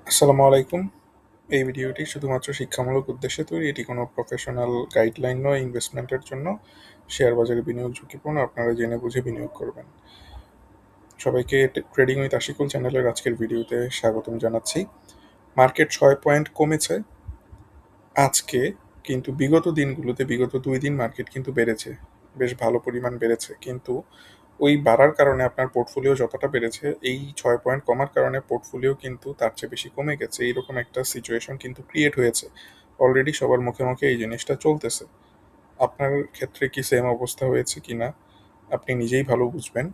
আসসালামু আলাইকুম। এই ভিডিওটি শুধুমাত্র শিক্ষামূলক উদ্দেশ্যে তৈরি। এটি কোনো প্রফেশনাল গাইডলাইন নয় ইনভেস্টমেন্টের জন্য। শেয়ার বাজারে বিনিয়োগ ঝুঁকিপূর্ণ। আপনারা জেনে বুঝে বিনিয়োগ করবেন। সবাইকে ট্রেডিং উইথ আশিকুল চ্যানেলের আজকের ভিডিওতে স্বাগতম জানাচ্ছি। মার্কেট ৬ পয়েন্ট কমেছে আজকে, কিন্তু বিগত ২ দিন মার্কেট কিন্তু বেড়েছে। বেশ ভালো পরিমাণ বেড়েছে। কিন্তু ওই বাড়ার কারণে আপনার পোর্টফোলিও যতটা বেড়েছে, এই ৬ পয়েন্ট কমার কারণে পোর্টফোলিও কিন্তু তার চেয়ে বেশি কমে গেছে। এইরকম একটা সিচুয়েশন কিন্তু ক্রিয়েট হয়েছে। অলরেডি সবার মুখে, মুখে এই জিনিসটা চলতেছে। আপনার ক্ষেত্রে কি সেম অবস্থা হয়েছে কিনা আপনি নিজেই ভালো বুঝবেন।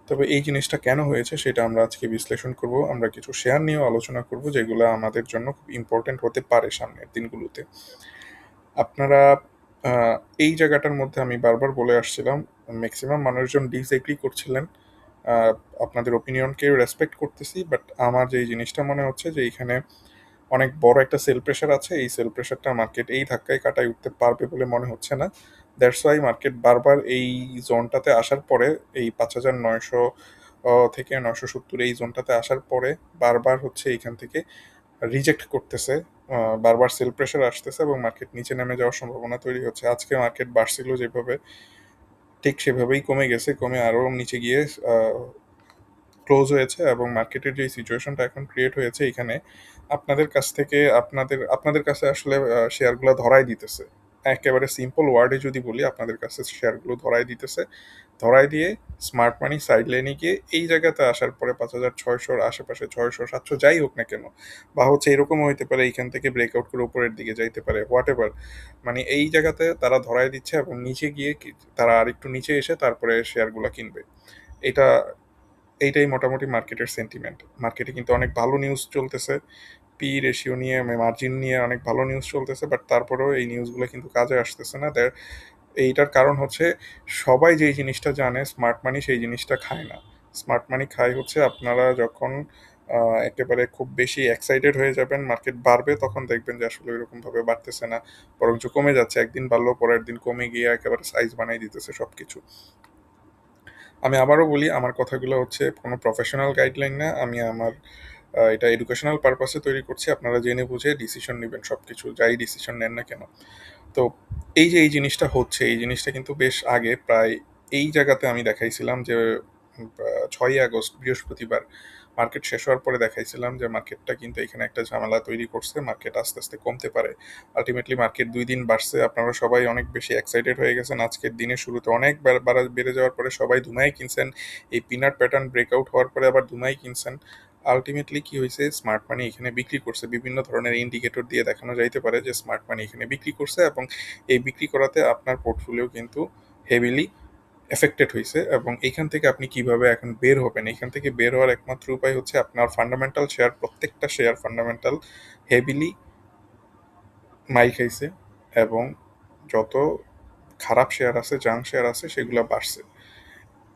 তবে এই জিনিসটা কেন হয়েছে সেটা আমরা আজকে বিশ্লেষণ করব। আমরা কিছু শেয়ার নিয়েও আলোচনা করব যেগুলো আমাদের জন্য খুব ইম্পর্টেন্ট হতে পারে সামনের দিনগুলোতে। আপনারা আ এই জায়গাটার মধ্যে আমি বারবার বলে আসছিলাম, মেক্সিমাম মানুষজন ডিসএগ্রি করছিলেন। আ আপনাদের ওপিনিয়নকে রেসপেক্ট করতেছি। বাট আমার যেই জিনিসটা মনে হচ্ছে যে এইখানে অনেক বড় একটা সেল প্রেশার আছে। এই সেল প্রেশারটা মার্কেট এই ধাক্কায় কাটায় উঠতে পারবে বলে মনে হচ্ছে না। দ্যাটস ওয়াই মার্কেট বারবার এই জোনটাতে আসার পরে, এই ৫,৯০০ থেকে ৯৭০ এই জোনটাতে আসার পরে বারবার হচ্ছে এইখান থেকে রিজেক্ট করতেছে। বারবার সেল প্রেশার আসতেছে এবং মার্কেট নিচে নেমে যাওয়ার সম্ভাবনা তৈরি হচ্ছে। আজকে মার্কেট বাড়ছিল যেভাবে, ঠিক সেভাবেই কমে গেছে। কমে আরো নিচে গিয়ে আ ক্লোজ হয়েছে এবং মার্কেটের যে সিচুয়েশনটা এখন ক্রিয়েট হয়েছে এখানে আপনাদের কাছ থেকে আপনাদের কাছে আসলে শেয়ারগুলো ধরাই দিতেছে। একেবারে সিম্পল ওয়ার্ডে যদি বলি, আপনাদের কাছে শেয়ারগুলো ধরাই দিতেছে। ধরাই দিয়ে স্মার্ট মানি সাইড লাইনে গিয়ে এই জায়গাতে আসার পরে ৫,৬০০ আশেপাশে ৬০০, ৭০০ যাই হোক না কেন, বা হচ্ছে এরকমও হইতে পারে এইখান থেকে ব্রেকআউট করে উপরের দিকে যাইতে পারে, হোয়াট এভার। মানে এই জায়গাতে তারা ধরাই দিচ্ছে এবং নিচে গিয়ে তারা আরেকটু নিচে এসে তারপরে শেয়ারগুলো কিনবে। এটা এইটাই মোটামুটি মার্কেটের সেন্টিমেন্ট। মার্কেটে কিন্তু অনেক ভালো নিউজ চলতেছে। পি রেশিও নিয়ে, মার্জিন নিয়ে অনেক ভালো নিউজ চলতেছে। বাট তারপরেও এই নিউজগুলো কিন্তু কাজে আসতেছে না। এইটার কারণ হচ্ছে সবাই যেই জিনিসটা জানে, স্মার্ট মানি সেই জিনিসটা খায় না। স্মার্ট মানি খায় হচ্ছে আপনারা যখন একেবারে খুব বেশি এক্সাইটেড হয়ে যাবেন, মার্কেট বাড়বে, তখন দেখবেন যে আসলে ওইরকমভাবে বাড়তেছে না। বরঞ্চ কমে যাচ্ছে। একদিন বাড়লো, পরের দিন কমে গিয়ে একেবারে সাইজ বানাই দিতেছে সবকিছু। আমি আবারও বলি, আমার কথাগুলো হচ্ছে কোনো প্রফেশনাল গাইডলাইন না। আমি আমার এটা এডুকেশনাল পারপাসে তৈরি করছি। আপনারা জেনে বুঝে ডিসিশন নিবেন সবকিছু, যাই ডিসিশন নেন না কেন। তো এই যে এই জিনিসটা হচ্ছে, এই জিনিসটা কিন্তু বেশ আগে প্রায় এই জায়গাতে আমি দেখাইছিলাম যে ৬ই আগস্ট বৃহস্পতিবার মার্কেট শেষ হওয়ার পরে দেখাইছিলাম যে মার্কেটটা কিন্তু এখানে একটা ঝামেলা তৈরি করছে। মার্কেট আস্তে, আস্তে কমতে পারে। আল্টিমেটলি মার্কেট ২ দিন বাড়ছে। আপনারা সবাই অনেক বেশি এক্সাইটেড হয়ে গেছেন। আজকের দিনের শুরুতে অনেক বেড়ে যাওয়ার পরে সবাই ধুমায় কিনছেন। এই পিনাট প্যাটার্ন ব্রেকআউট হওয়ার পরে আবার ধুমায় কিনছেন। আল্টিমেটলি কি হয়েছে, স্মার্ট মানি এখানে বিক্রি করছে। বিভিন্ন ধরনের ইন্ডিকেটর দিয়ে দেখানো যাইতে পারে যে স্মার্ট মানি এখানে বিক্রি করছে এবং এই বিক্রি করাতে আপনার পোর্টফোলিও কিন্তু হেভিলি এফেক্টেড হইছে। এবং এইখান থেকে আপনি কিভাবে এখন বের হবেন, এইখান থেকে বের হওয়ার একমাত্র উপায় হচ্ছে আপনার ফান্ডামেন্টাল শেয়ার, প্রত্যেকটা শেয়ার ফান্ডামেন্টাল হেভিলি মাইর খাইছে এবং যত খারাপ শেয়ার আছে, জাঙ্ক শেয়ার আছে, সেগুলো বাড়ছে।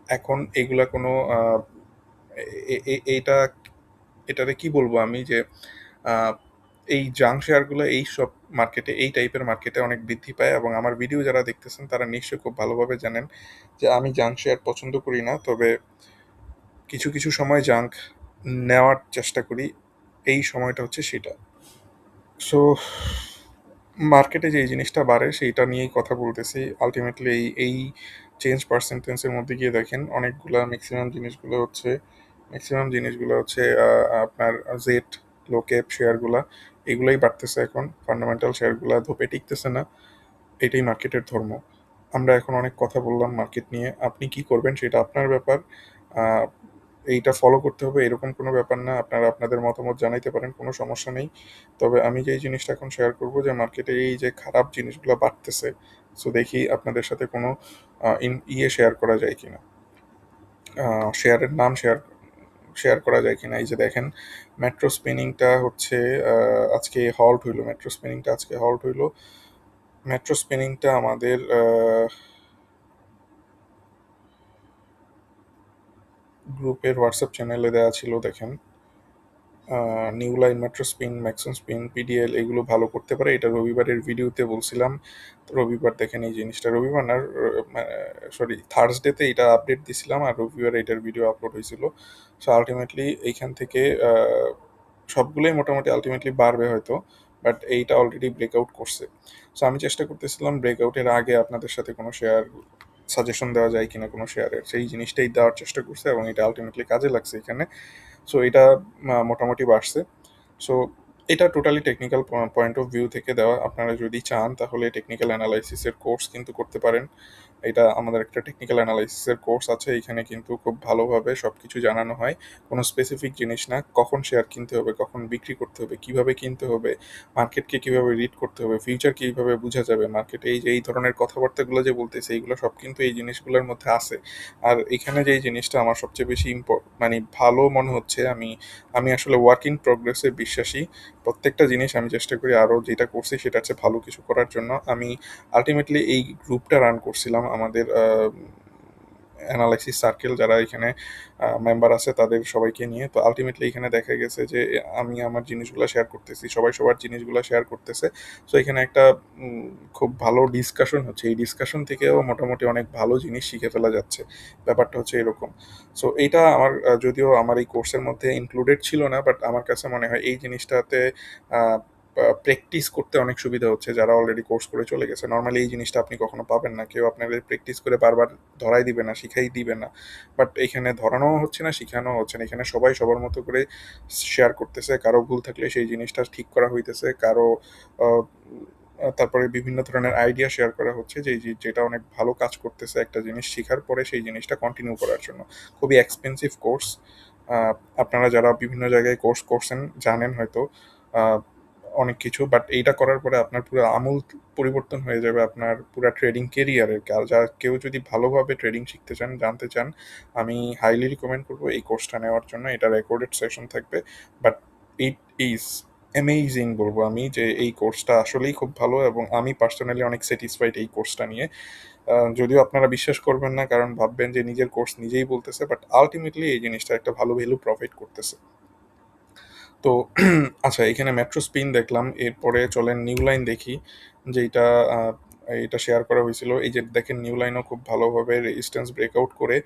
এখন এগুলা কোনো এইটা, এটারে কি বলবো আমি, যে আহ, এই জাঙ্ক শেয়ারগুলো এই সব মার্কেটে, এই টাইপের মার্কেটে অনেক বৃদ্ধি পায়। এবং আমার ভিডিও যারা দেখতেছেন তারা নিশ্চয়ই খুব ভালোভাবে জানেন যে আমি জাঙ্ক শেয়ার পছন্দ করি না। তবে কিছু কিছু সময় জাঙ্ক নেওয়ার চেষ্টা করি। এই সময়টা হচ্ছে সেটা। সো মার্কেটে যে এই জিনিসটা বাড়ে সেইটা নিয়েই কথা বলতেছি। আলটিমেটলি এই চেঞ্জ পার্সেন্টেন্সের মধ্যে গিয়ে দেখেন অনেকগুলা ম্যাক্সিমাম জিনিসগুলো হচ্ছে আপনার জেড লো ক্যাপ শেয়ারগুলা, এগুলাই বাড়তেছে। এখন ফান্ডামেন্টাল শেয়ারগুলা ধোপে টিকতেছে না। এটাই মার্কেটের ধর্ম। আমরা এখন অনেক কথা বললাম মার্কেট নিয়ে। আপনি কি করবেন সেটা আপনার ব্যাপার। আহ, এইটা ফলো করতে হবে এরকম কোনো ব্যাপার না। আপনারা আপনাদের মতামত জানাইতে পারেন, কোনো সমস্যা নেই। তবে আমি যেই জিনিসটা এখন শেয়ার করব যে মার্কেটে এই যে খারাপ জিনিসগুলো বাড়তেছে, সো দেখি আপনাদের সাথে কোনো শেয়ার করা যায় কিনা, শেয়ারের নাম শেয়ার করা যায় কিনা। এই যে দেখেন, মেট্রো স্পিনিংটা হচ্ছে আজকে হল্ট হইলো। মেট্রো স্পিনিংটা আমাদের গ্রুপের হোয়াটসঅ্যাপ চ্যানেলে দেওয়া ছিল। দেখেন, new line, metro spin, Maxon spin, PDL এগুলো ভালো করতে পারে। এটা রবিবারের ভিডিওতে বলছিলাম। তো রবিবার দেখেন এই জিনিসটা, রবিবার না, সরি, থার্সডেতে এটা আপডেট দিছিলাম আর রবিবার এটার ভিডিও আপলোড হয়েছিল। সো আলটিমেটলি এইখান থেকে সবগুলোই মোটামুটি আলটিমেটলি বাড়বে হয়তো, বাট এইটা অলরেডি ব্রেকআউট করছে। সো আমি চেষ্টা করতেছিলাম ব্রেকআউটের আগে আপনাদের সাথে কোনো শেয়ার সাজেশন দেওয়া যায় কিনা কোনো শেয়ারের, সেই জিনিসটাই দেওয়ার চেষ্টা করছে এবং এটা আলটিমেটলি কাজে লাগছে এখানে। সো এটা মোটামুটি বাড়ছে। সো এটা totally technical point of view থেকে দেওয়া। আপনারা যদি চান তাহলে টেকনিক্যাল অ্যানালাইসিসের কোর্স কিন্তু করতে পারেন। এটা আমাদের একটা টেকনিক্যাল অ্যানালাইসিসের কোর্স আছে, এখানে কিন্তু খুব ভালোভাবে সব কিছু জানানো হয়। কোনো স্পেসিফিক জিনিস না, কখন শেয়ার কিনতে হবে, কখন বিক্রি করতে হবে, কিভাবে কিনতে হবে, মার্কেটকে কিভাবে রিড করতে হবে, ফিউচার কিভাবে বোঝা যাবে, মার্কেটে এই যে এই ধরনের কথাবার্তাগুলো যে বলতেছে এইগুলো সব কিন্তু এই জিনিসগুলোর মধ্যে আছে। আর এখানে যেই জিনিসটা আমার সবচেয়ে বেশি মানে ভালো মনে হচ্ছে, আমি আমি আসলে ওয়ার্ক ইন প্রোগ্রেসে বিশ্বাসী। প্রত্যেকটা জিনিস আমি চেষ্টা করি আরও যেটা করছি সেটা হচ্ছে ভালো কিছু করার জন্য। আমি আলটিমেটলি এই গ্রুপটা রান করছিলাম আমাদের অ্যানালাইসিস সার্কেল, যারা এখানে মেম্বার আছে তাদের সবাইকে নিয়ে। তো আলটিমেটলি এখানে দেখা গেছে যে আমি আমার জিনিসগুলো শেয়ার করতেছি, সবাই সবার জিনিসগুলো শেয়ার করতেছে। সো এখানে একটা উম, খুব ভালো ডিসকাশন হচ্ছে, এই ডিসকাশন থেকেও মোটামুটি অনেক ভালো জিনিস শিখে ফেলা যাচ্ছে। ব্যাপারটা হচ্ছে এরকম। সো এইটা আমার যদিও আমার এই কোর্সের মধ্যে ইনক্লুডেড ছিল না, বাট আমার কাছে মনে হয় এই জিনিসটাতে প্র্যাকটিস করতে অনেক সুবিধা হচ্ছে যারা অলরেডি কোর্স করে চলে গেছে। নর্মালি এই জিনিসটা আপনি কখনো পাবেন না, কেউ আপনাদের প্র্যাকটিস করে বারবার ধরাই দিবে না, শিখাই দিবে না। বাট এখানে ধরানো হচ্ছে না, শিখানো হচ্ছে না, এখানে সবাই সবার মতো করে শেয়ার করতেছে। কারো ভুল থাকলে সেই জিনিসটা ঠিক করা হইতেছে, কারো আহ, তারপরে বিভিন্ন ধরনের আইডিয়া শেয়ার করা হচ্ছে যে যেটা অনেক ভালো কাজ করতেছে একটা জিনিস শেখার পরে সেই জিনিসটা কন্টিনিউ করার জন্য। খুবই এক্সপেন্সিভ কোর্স। আপনারা যারা বিভিন্ন জায়গায় কোর্স করছেন জানেন হয়তো আহ, অনেক কিছু, বাট এইটা করার পরে আপনার পুরো আমূল পরিবর্তন হয়ে যাবে আপনার পুরো ট্রেডিং কেরিয়ারের। আর যারা কেউ যদি ভালোভাবে ট্রেডিং শিখতে চান, জানতে চান, আমি হাইলি রিকমেন্ড করবো এই কোর্সটা নেওয়ার জন্য। এটা রেকর্ডেড সেশন থাকবে, বাট ইট ইজ অ্যামেজিং বলবো আমি যে এই কোর্সটা আসলেই খুব ভালো এবং আমি পার্সোনালি অনেক স্যাটিসফাইড এই কোর্সটা নিয়ে। যদিও আপনারা বিশ্বাস করবেন না, কারণ ভাববেন যে নিজের কোর্স নিজেই বলতেছে, বাট আলটিমেটলি এই জিনিসটা একটা ভালো ভ্যালু প্রফিট করতেছে। তো আচ্ছা, এখানে মেট্রো স্পিন দেখলাম, এরপরে চলেন নিউ লাইন দেখি, যেটা এটা শেয়ার করা হয়েছিল। এই যে দেখেন নিউ লাইনও খুব ভালোভাবে রেজিস্ট্যান্স ব্রেকআউট করে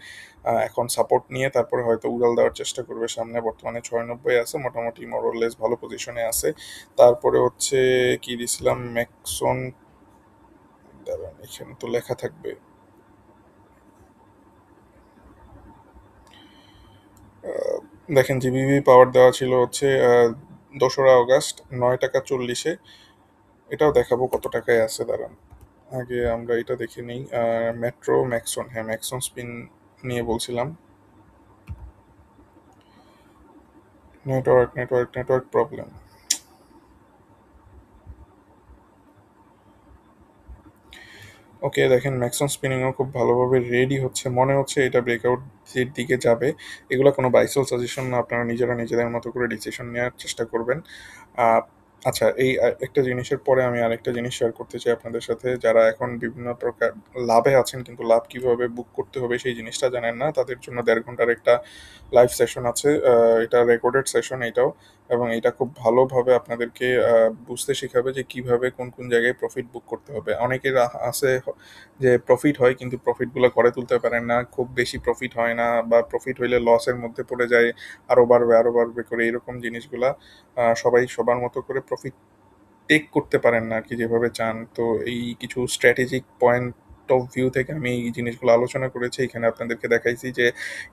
এখন সাপোর্ট নিয়ে তারপরে হয়তো উড়াল দেওয়ার চেষ্টা করবে সামনে। বর্তমানে 96 আছে, মোটামুটি মোরলেস ভালো পজিশনে আছে। তারপরে হচ্ছে কি দিছিলাম, ম্যাক্সন, দাঁড়ান এখানে তো লেখা থাকবে। আহ, দেখেন জিবিবি পাওয়ার দেওয়া ছিল হচ্ছে 2রা আগস্ট 9 টাকা 40-এ। এটাও দেখাবো কত টাকায় আছে, দাঁড়ান আগে আমরা এটা দেখে নিই। মেট্রো ম্যাক্সন, হ্যাঁ ম্যাক্সন স্পিন নিয়ে বলছিলাম। Network network network problem. Okay, দেখেন ম্যাক্সিমাম স্পিনিংও খুব ভালোভাবে রেডি হচ্ছে, মনে হচ্ছে এটা ব্রেকআউট এর দিকে যাবে। এগুলো কোনো বাইসেল সাজেশন না, আপনারা নিজেরা নিজেদের মতো করে ডিসিশন নেওয়ার চেষ্টা করবেন। আহ, আচ্ছা, এই একটা জিনিসের পরে আমি আরেকটা জিনিস শেয়ার করতে চাই আপনাদের সাথে। যারা এখন বিভিন্ন প্রকার লাভে আছেন কিন্তু লাভ কিভাবে বুক করতে হবে সেই জিনিসটা জানেন না, তাদের জন্য 1.5 ঘন্টার একটা লাইভ সেশন আছে। এটা রেকর্ডেড সেশন এটাও, এবং এটা খুব ভালোভাবে আপনাদেরকে বুঝতে শেখাবে যে কিভাবে কোন কোন জায়গায় প্রফিট বুক করতে হবে। অনেকের আছে যে প্রফিট হয় কিন্তু প্রফিটগুলো করে তুলতে পারেন না, খুব বেশি প্রফিট হয় না, বা প্রফিট হইলে লসের মধ্যে পড়ে যায়, আরো বাড়বে করে এরকম জিনিসগুলা। সবাই সবার মতো করে প্রফিট টেক করতে পারেন না আর কি, যেভাবে চান। তো এই কিছু স্ট্র্যাটেজিক পয়েন্ট অফ ভিউ থেকে আমি এই জিনিসগুলো আলোচনা করেছি, এখানে আপনাদেরকে দেখাইছি যে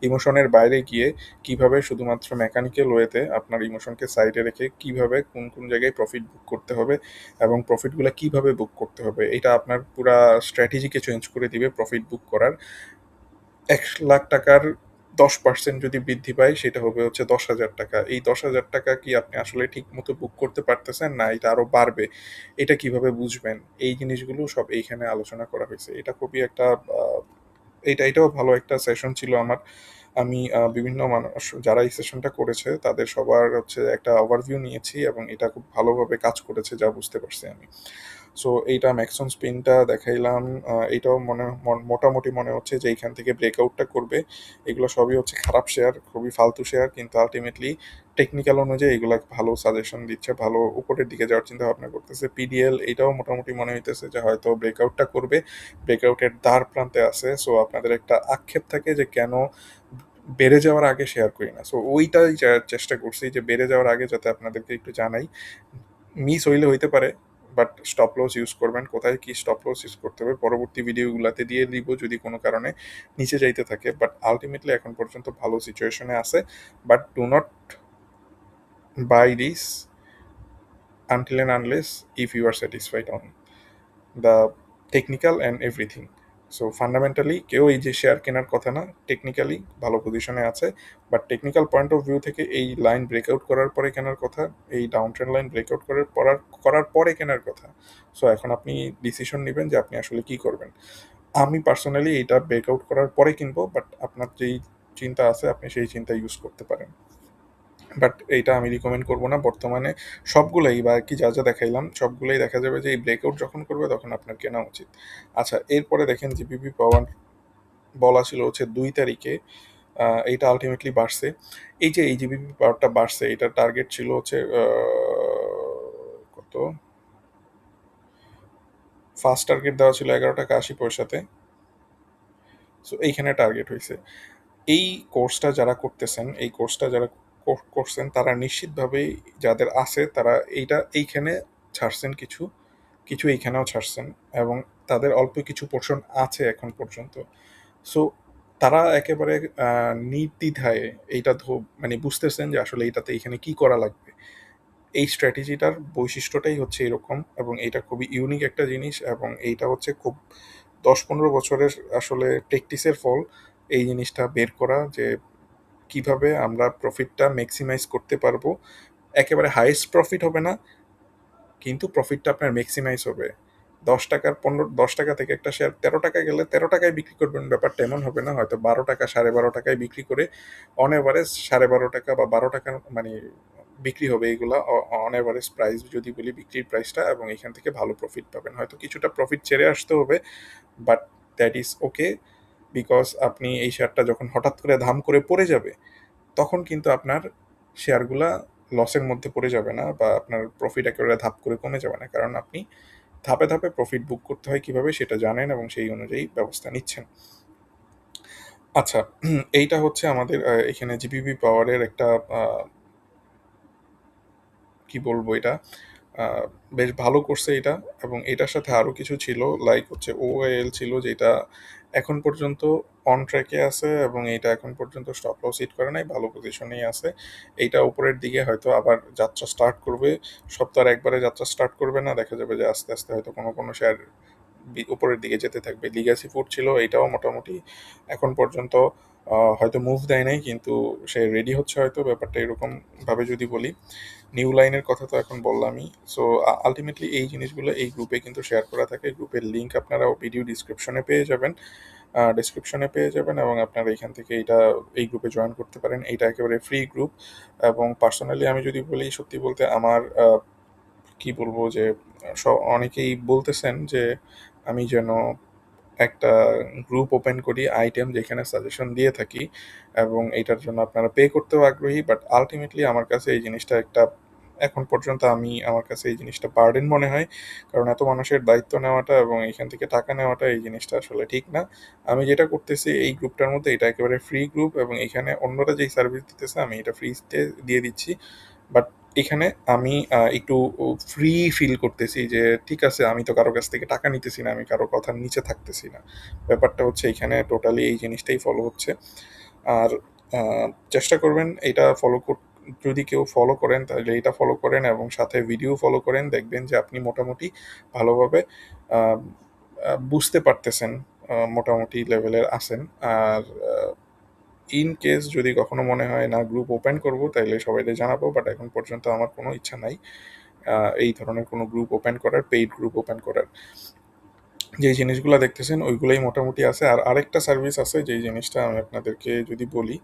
ইমোশনের বাইরে গিয়ে কিভাবে শুধুমাত্র মেকানিক্যাল ওয়েতে আপনার ইমোশনকে সাইডে রেখে কিভাবে কোন কোন জায়গায় প্রফিট বুক করতে হবে এবং প্রফিটগুলো কিভাবে বুক করতে হবে, এটা আপনার পুরা স্ট্র্যাটেজিকে চেঞ্জ করে দিবে প্রফিট বুক করার। 1 লাখ টাকার 10% যদি বৃদ্ধি পায় সেটা হবে হচ্ছে 10,000 টাকা। এই 10,000 টাকা কি আপনি আসলে ঠিক মতো বুক করতে পারতেছেন, না এটা আরো বাড়বে, এটা কিভাবে বুঝবেন, এই জিনিসগুলো সব এইখানে আলোচনা করা হয়েছে। এটা খুবই একটা এটাও ভালো একটা সেশন ছিল আমার। আমি বিভিন্ন মানুষ যারা এই সেশনটা করেছে তাদের সবার হচ্ছে একটা ওভারভিউ নিয়েছি এবং এটা খুব ভালোভাবে কাজ করেছে যা বুঝতে পারছি আমি। সো এইটা ম্যাক্সন স্পিনটা দেখাইলাম। এটাও মোটামুটি মনে হচ্ছে যে এইখান থেকে ব্রেকআউটটা করবে। এগুলো সবই হচ্ছে খারাপ শেয়ার, খুবই ফালতু শেয়ার, কিন্তু আলটিমেটলি টেকনিক্যাল অনুযায়ী এগুলা ভালো সাজেশন দিচ্ছে, ভালো উপরের দিকে যাওয়ার চিন্তা ভাবনা করতেছে। পিডিএল এটাও মোটামুটি মনে হইতেছে যে হয়তো ব্রেকআউটটা করবে, ব্রেকআউটের দ্বার প্রান্তে আছে। সো আপনাদের একটা আক্ষেপ থাকে যে কেন বেড়ে যাওয়ার আগে শেয়ার করি না। সো ওইটাই চেষ্টা করছি যে বেড়ে যাওয়ার আগে যাতে আপনাদেরকে একটু জানাই। মিস হইলে হইতে পারে, বাট স্টপ লস ইউজ করবেন। কোথায় কি স্টপ লস ইউজ করতে হবে পরবর্তী ভিডিওগুলোতে দিয়ে দিব যদি কোনো কারণে নিচে যাইতে থাকে। বাট আলটিমেটলি এখন পর্যন্ত ভালো সিচুয়েশনে আছে। But do not buy this until and unless if you are satisfied on the technical and everything. So fundamentally কেউ এই যে শেয়ার কেনার কথা না, টেকনিক্যালি ভালো পজিশনে আছে, but technical point of view থেকে এই লাইন ব্রেকআউট করার পরে কেনার কথা, এই ডাউন ট্রেন্ড লাইন ব্রেকআউট করার পরে কেনার কথা। সো এখন আপনি ডিসিশন নেবেন যে আপনি আসলে কি করবেন। আমি পার্সোনালি এটা ব্রেকআউট করার পরে কিনবো, বাট আপনার যেই চিন্তা আছে আপনি সেই চিন্তা ইউজ করতে পারেন। বাট এইটা আমি রিকমেন্ড করবো না বর্তমানে। সবগুলাই বা কি যা যা দেখাইলাম সবগুলাই দেখা যাবে যে এই ব্রেকআউট যখন করবে তখন আপনার কেনা উচিত। আচ্ছা, এরপরে দেখেন জিবিপি পাওয়ার বলা ছিল হচ্ছে 2 তারিখে, এইটা আলটিমেটলি বাড়ছে। এই যে এই জিবিপি পাওয়ারটা বাড়ছে, এটার টার্গেট ছিল হচ্ছে কত, ফার্স্ট টার্গেট দেওয়া ছিল 11 টাকা 80 পয়সাতে। সো এইখানে টার্গেট হয়েছে। এই কোর্সটা যারা করতেছেন, এই কোর্সটা যারা করছেন তারা নিশ্চিতভাবেই যাদের আছে তারা এইখানে ছাড়ছেন কিছু, কিছু এইখানেও ছাড়ছেন, এবং তাদের অল্প কিছু পোর্শন আছে এখন পর্যন্ত। সো তারা একেবারে নির্দ্বিধায় এইটা মানে বুঝতেছেন যে আসলে এইটাতে এখানে কি করা লাগবে। এই স্ট্র্যাটেজিটার বৈশিষ্ট্যটাই হচ্ছে এরকম, এবং এটা খুবই ইউনিক একটা জিনিস, এবং এইটা হচ্ছে খুব 10-15 বছরের আসলে প্র্যাকটিসের ফল। এই জিনিসটা বের করা যে কিভাবে আমরা প্রফিটটা ম্যাক্সিমাইজ করতে পারবো। একেবারে হাইয়েস্ট প্রফিট হবে না, কিন্তু প্রফিটটা আপনার ম্যাক্সিমাইজ হবে। 10 টাকা থেকে একটা শেয়ার 13 টাকা গেলে 13 টাকায় বিক্রি করবেন, ব্যাপারটা এমন হবে না। হয়তো 12 টাকা 12.5 টাকায় বিক্রি করে অন এভারেজ 12.5 টাকা বা 12 টাকা মানে বিক্রি হবে এইগুলা। অন এভারেজ প্রাইস যদি বলি বিক্রির প্রাইসটা, এবং এখান থেকে ভালো প্রফিট পাবেন। হয়তো কিছুটা প্রফিট ছেড়ে আসতে হবে, but that is okay, because আপনি এই শেয়ারটা যখন হঠাৎ করে ধাম করে পড়ে যাবে তখন কিন্তু আপনার শেয়ারগুলা লসের মধ্যে পড়ে যাবে না, বা আপনার প্রফিট একেবারে ধাপ করে কমে যাবে না, কারণ আপনি ধাপে ধাপে প্রফিট বুক করতে হয় কিভাবে সেটা জানেন এবং সেই অনুযায়ী ব্যবস্থা নিচ্ছেন। আচ্ছা, এইটা হচ্ছে আমাদের এখানে জিপিপি পাওয়ারের একটা কি বলবো এটা, আহ, বেশ ভালো করছে এটা। এবং এটার সাথে আরো কিছু ছিল, লাইক হচ্ছে ওএল ছিল, যেটা এখন পর্যন্ত অন ট্র্যাকে আছে, এবং এটা এখন পর্যন্ত স্টপ লস হিট করে নাই, ভালো পজিশনেই আছে। এইটা উপরের দিকে হয়তো আবার যাত্রা স্টার্ট করবে। সপ্তাহে একবারে যাত্রা স্টার্ট করবে না, দেখা যাবে যে আস্তে আস্তে হয়তো কোনো কোনো শেয়ার উপরের দিকে যেতে থাকবে। লিগ্যাসি ফুড ছিল, এটাও মোটামুটি এখন পর্যন্ত হয়তো মুভ দেয় নাই, কিন্তু সে রেডি হচ্ছে হয়তো, ব্যাপারটা এরকম ভাবে যদি বলি। নিউ লাইনের কথা তো এখন বললামই। সো আলটিমেটলি এই জিনিসগুলো এই গ্রুপে কিন্তু শেয়ার করা থাকে। গ্রুপের লিঙ্ক আপনারা ভিডিও ডিসক্রিপশনে পেয়ে যাবেন, এবং আপনারা এখান থেকে এই গ্রুপে জয়েন করতে পারেন। এইটা একেবারে ফ্রি গ্রুপ। এবং পার্সোনালি আমি যদি বলি, সত্যি বলতে আমার কি বলবো যে অনেকেই বলতেছেন যে আমি যেন একটা গ্রুপ ওপেন করি আইটেম, যেখানে সাজেশন দিয়ে থাকি, এবং এটার জন্য আপনারা পে করতেও আগ্রহী। বাট আলটিমেটলি আমার কাছে এই জিনিসটা একটা, এখন পর্যন্ত আমার কাছে এই জিনিসটা বার্ডেন মনে হয়, কারণ এত মানুষের দায়িত্ব নেওয়াটা এবং এখান থেকে টাকা নেওয়াটা, এই জিনিসটা আসলে ঠিক না। আমি যেটা করতেছি এই গ্রুপটার মধ্যে, এটা একেবারে ফ্রি গ্রুপ, এবং এখানে অন্যরা যেই সার্ভিস দিতেছে আমি এটা ফ্রিতে দিয়ে দিচ্ছি। বাট এখানে আমি একটু ফ্রি ফিল করতেছি যে ঠিক আছে, আমি তো কারো কাছ থেকে টাকা নিতেছি না, আমি কারো কথার নিচে থাকতেছি না। ব্যাপারটা হচ্ছে এখানে টোটালি এই জিনিসটাই ফলো হচ্ছে। আর চেষ্টা করবেন এটা যদি কেউ ফলো করেন তাহলে এটা ফলো করেন, এবং সাথে ভিডিও ফলো করেন, দেখবেন যে আপনি মোটামুটি ভালোভাবে আহ, বুঝতে পারতেছেন, মোটামুটি লেভেলের আছেন। আর ইন কেস যদি কখনো মনে হয় না গ্রুপ ওপেন করব, তাইলে সবাইকে জানাবো, বাট এখন পর্যন্ত আমার কোনো ইচ্ছা নাই এই ধরনের কোনো গ্রুপ ওপেন করার, পেইড গ্রুপ ওপেন করার। যেই জিনিসগুলো দেখতেছেন ওইগুলোই মোটামুটি আছে। আর আরেকটা সার্ভিস আছে, যেই জিনিসটা আমি আপনাদেরকে যদি বলি,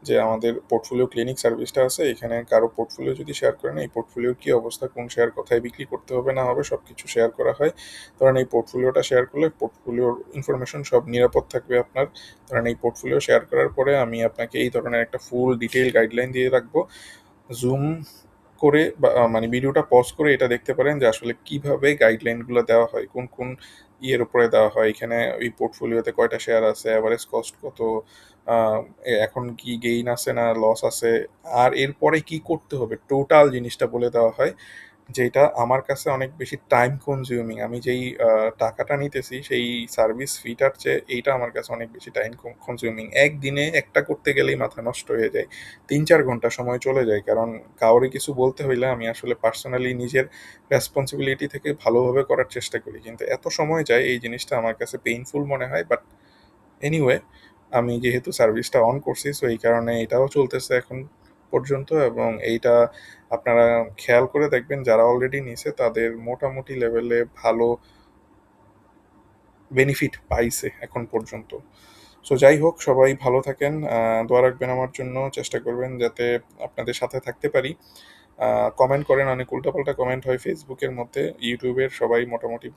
যে আমাদের পোর্টফোলিও ক্লিনিক সার্ভিসটা আছে। এখানে কারো পোর্টফোলিও যদি শেয়ার করেন, এই পোর্টফোলিওর কী অবস্থা, কোন শেয়ার কোথায় বিক্রি করতে হবে না হবে, সব কিছু শেয়ার করা হয়। ধরেন এই পোর্টফোলিওটা শেয়ার করলে পোর্টফোলিওর ইনফরমেশন সব নিরাপদ থাকবে আপনার। ধরেন এই পোর্টফোলিও শেয়ার করার পরে আমি আপনাকে এই ধরনের একটা ফুল ডিটেইল গাইডলাইন দিয়ে রাখবো। জুম করে বা মানে ভিডিওটা পজ করে এটা দেখতে পারেন যে আসলে কিভাবে গাইডলাইনগুলো দেওয়া হয়, কোন কোন ইয়ের উপরে দেওয়া হয়। এখানে এই পোর্টফোলিওতে কয়টা শেয়ার আছে, এভারেজ কস্ট কত, এখন কি গেইন আছে না লস আছে, আর এরপরে কি করতে হবে টোটাল জিনিসটা বলে দেওয়া হয়। যেটা আমার কাছে অনেক বেশি টাইম কনজিউমিং। আমি যেই টাকাটা নিতেছি সেই সার্ভিস ফিটার চেয়ে এইটা আমার কাছে অনেক বেশি টাইম কনজিউমিং। একদিনে একটা করতে গেলেই মাথা নষ্ট হয়ে যায়। ৩-৪ ঘন্টা সময় চলে যায়। কারণ কাউরে কিছু বলতে হইলে আমি আসলে পার্সোনালি নিজের রেসপন্সিবিলিটি থেকে ভালোভাবে করার চেষ্টা করি। কিন্তু এত সময় যায় এই জিনিসটা আমার কাছে পেইনফুল মনে হয়। বাট এনিওয়ে, আমি যেহেতু সার্ভিসটা অন করছি সো এই কারণে এটাও চলতেছে এখন পর্যন্ত, এবং এইটা আপনারা খেয়াল করে দেখবেন যারা অলরেডি নিছে তাদের মোটামুটি লেভেলে ভালো বেনিফিট পাইছে এখন পর্যন্ত। সো যাই হোক, সবাই ভালো থাকেন, দোয়া রাখবেন আমার জন্য, চেষ্টা করবেন যাতে আপনাদের সাথে থাকতে পারি। কমেন্ট করেন, অনেক উল্টাপাল্টা কমেন্ট হয় ফেসবুকের মধ্যে। ইউটিউবের সবাই মোটামুটি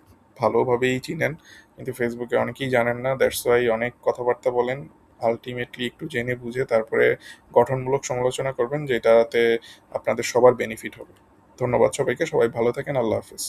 ভালোভাবেই চিনেন, কিন্তু ফেসবুকে অনেকেই জানেন না, দ্যাটস ওয়াই অনেক কথাবার্তা বলেন। আলটিমেটলি একটু জেনে বুঝে তারপরে গঠনমূলক সমালোচনা করবেন, যেটাতে আপনাদের সবার বেনিফিট হবে। ধন্যবাদ সবাইকে, সবাই ভালো থাকেন, আল্লাহ হাফিজ।